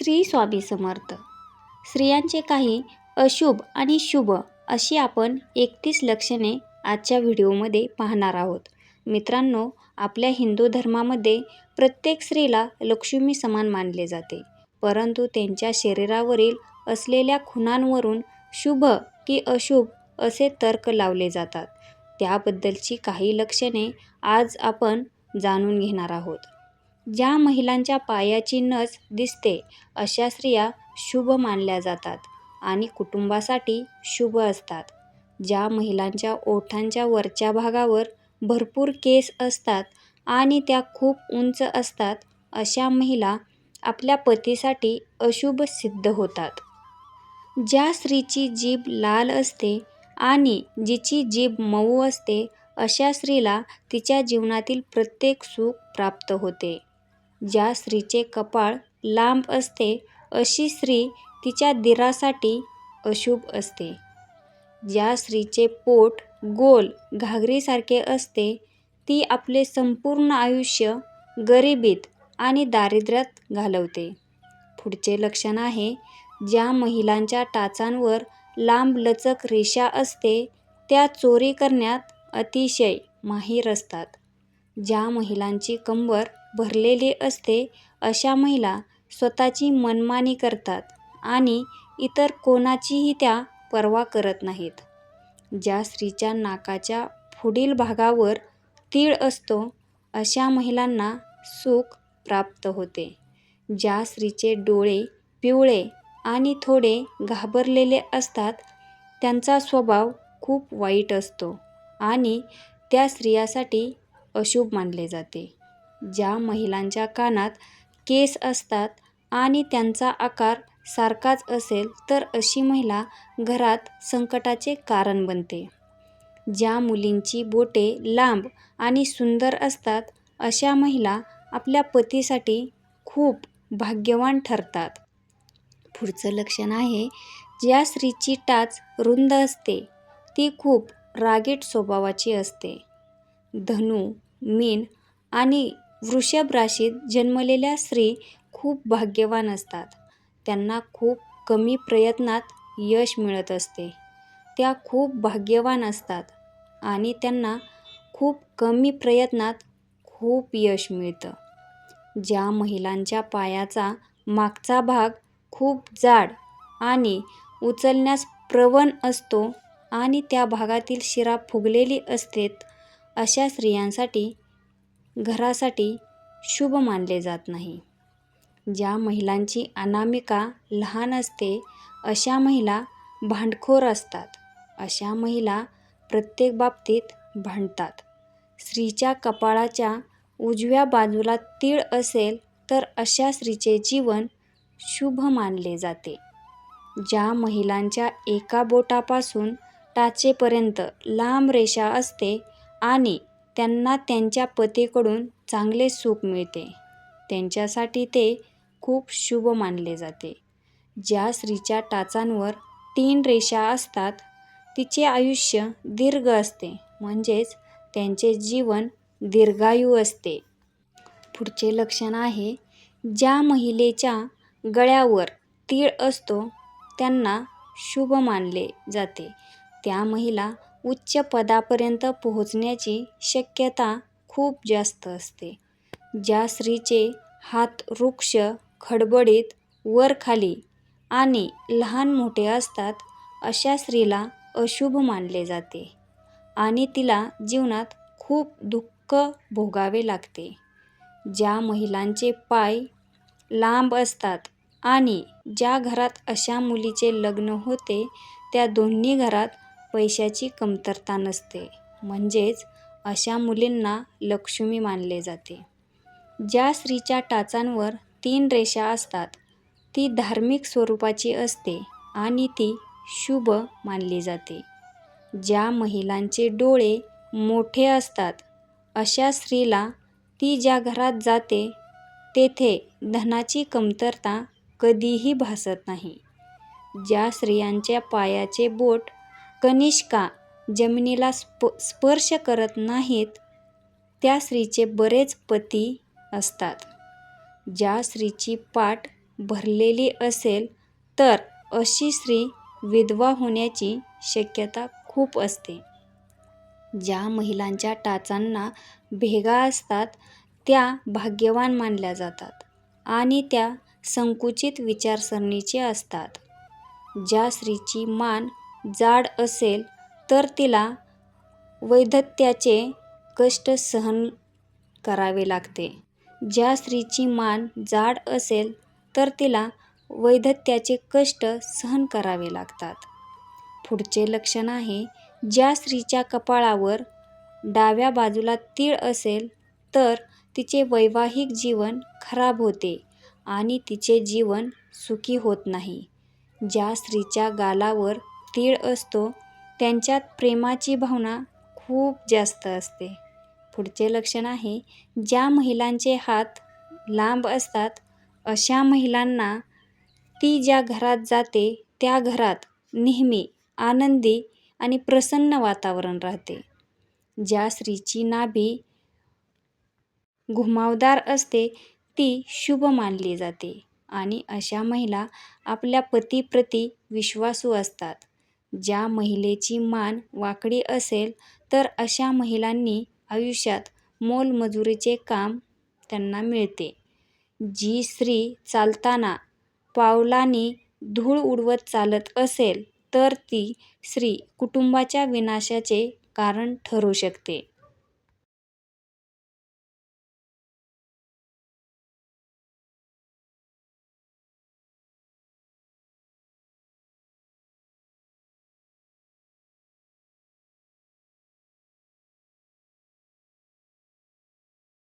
श्री स्वामी समर्थ. स्त्रियांचे काही अशुभ आणि शुभ अशी आपण 31 लक्षणे आजच्या व्हिडिओमध्ये पाहणार आहोत. मित्रांनो, आपल्या हिंदू धर्मामध्ये प्रत्येक स्त्रीला लक्ष्मी समान मानले जाते, परंतु त्यांच्या शरीरावरील असलेल्या खुणांवरून शुभ की अशुभ असे तर्क लावले जातात. त्याबद्दलची काही लक्षणे आज आपण जाणून घेणार आहोत. ज्या महिलांच्या पायाची नस दिसते अशा स्त्रिया शुभ मानल्या जातात आणि कुटुंबासाठी शुभ असतात. ज्या महिलांच्या ओठांच्या वरच्या भागावर भरपूर केस असतात आणि त्या खूप उंच असतात अशा महिला आपल्या पतीसाठी अशुभ सिद्ध होतात. ज्या स्त्रीची जीभ लाल असते आणि जिची जीभ मऊ असते अशा स्त्रीला तिच्या जीवनातील प्रत्येक सुख प्राप्त होते. ज्या स्त्रीचे कपाळ लांब असते अशी स्त्री तिच्या दिरासाठी अशुभ असते. ज्या स्त्रीचे पोट गोल घागरीसारखे असते ती आपले संपूर्ण आयुष्य गरिबीत आणि दारिद्र्यात घालवते. पुढचे लक्षण आहे, ज्या महिलांच्या टाचांवर लांब लचक रेषा असते त्या चोरी करण्यात अतिशय माहीर असतात. ज्या महिलांची कंबर भरलेली असते अशा महिला स्वतःची मनमानी करतात आणि इतर कोणाचीही त्या पर्वा करत नाहीत. ज्या स्त्रीच्या नाकाच्या पुढील भागावर तीळ असतो अशा महिलांना सुख प्राप्त होते. ज्या स्त्रीचे डोळे पिवळे आणि थोडे घाबरलेले असतात त्यांचा स्वभाव खूप वाईट असतो आणि त्या स्त्रियासाठी अशुभ मानले जाते. ज्या महिलांच्या कानात केस असतात आणि त्यांचा आकार सारखाच असेल तर अशी महिला घरात संकटाचे कारण बनते. ज्या मुलींची बोटे लांब आणि सुंदर असतात अशा महिला आपल्या पतीसाठी खूप भाग्यवान ठरतात. पुढचं लक्षण आहे, ज्या स्त्रीची टाच रुंद असते ती खूप रागीट स्वभावाची असते. धनु, मीन आणि वृषभ राशीत जन्मलेल्या स्त्री खूप भाग्यवान असतात. त्यांना खूप कमी प्रयत्नात यश मिळत असते. त्या खूप भाग्यवान असतात आणि त्यांना खूप कमी प्रयत्नात खूप यश मिळतं. ज्या महिलांच्या पायाचा मागचा भाग खूप जाड आणि उचलण्यास प्रवण असतो आणि त्या भागातील शिरा फुगलेली असते अशा स्त्रियांसाठी घरासाठी शुभ मानले जात नाही. ज्या महिलांची अनामिका लहान असते अशा महिला भांडखोर असतात. अशा महिला प्रत्येक बाबतीत भांडतात. स्त्रीच्या कपाळाच्या उजव्या बाजूला तीळ असेल तर अशा स्त्रीचे जीवन शुभ मानले जाते. ज्या महिलांच्या एका बोटापासून टाचेपर्यंत लांब रेषा असते आणि त्यांना त्यांच्या पतीकडून चांगले सुख मिळते त्यांच्यासाठी ते खूप शुभ मानले जाते. ज्या स्त्रीच्या टाचांवर 3 रेषा असतात तिचे आयुष्य दीर्घ असते, म्हणजेच त्यांचे जीवन दीर्घायू असते. पुढचे लक्षण आहे, ज्या महिलेच्या गळ्यावर तीळ असतो त्यांना शुभ मानले जाते. त्या महिला उच्च पदापर्यंत पोहोचण्याची शक्यता खूप जास्त असते. ज्या स्त्रीचे हात रुक्ष, खडबडीत, वर खाली आणि लहान मोठे असतात अशा स्त्रीला अशुभ मानले जाते आणि तिला जीवनात खूप दुःख भोगावे लागते. ज्या महिलांचे पाय लांब असतात आणि ज्या घरात अशा मुलीचे लग्न होते त्या दोन्ही घरात पैशाची कमतरता नसते, म्हणजेच अशा मुलींना लक्ष्मी मानले जाते. ज्या स्त्रीच्या टाचांवर 3 रेषा असतात ती धार्मिक स्वरूपाची असते आणि ती शुभ मानली जाते. ज्या महिलांचे डोळे मोठे असतात अशा स्त्रीला ती ज्या घरात जाते तेथे धनाची कमतरता कधीही भासत नाही. ज्या स्त्रियांच्या पायाचे बोट कनिष्का जमिनीला स्पर्श करत नाहीत त्या स्त्रीचे बरेच पती असतात. ज्या स्त्रीची पाठ भरलेली असेल तर अशी स्त्री विधवा होण्याची शक्यता खूप असते. ज्या महिलांच्या टाचांना भेगा असतात त्या भाग्यवान मानल्या जातात आणि त्या संकुचित विचारसरणीचे असतात. ज्या स्त्रीची मान जाड असेल तर तिला वैधत्याचे कष्ट सहन करावे लागते. ज्या स्त्रीची मान जाड असेल तर तिला वैधत्याचे कष्ट सहन करावे लागतात. पुढचे लक्षण आहे, ज्या स्त्रीच्या कपाळावर डाव्या बाजूला तीळ असेल तर तिचे वैवाहिक जीवन खराब होते आणि तिचे जीवन सुखी होत नाही. ज्या स्त्रीच्या गालावर तीळ असतो त्यांच्यात प्रेमाची भावना खूप जास्त असते. पुढचे लक्षण आहे, ज्या महिलांचे हात लांब असतात अशा महिलांना ती ज्या घरात जाते त्या घरात नेहमी आनंदी आणि प्रसन्न वातावरण राहते. ज्या स्त्रीची नाभी घुमावदार असते ती शुभ मानली जाते आणि अशा महिला आपल्या पतीप्रती विश्वासू असतात. ज्या महिलेची मान वाकडी असेल तर अशा महिलांनी आयुष्यात मोलमजुरीचे काम त्यांना मिळते. जी स्त्री चालताना पावलांनी धूळ उडवत चालत असेल तर ती स्त्री कुटुंबाच्या विनाशाचे कारण ठरू शकते.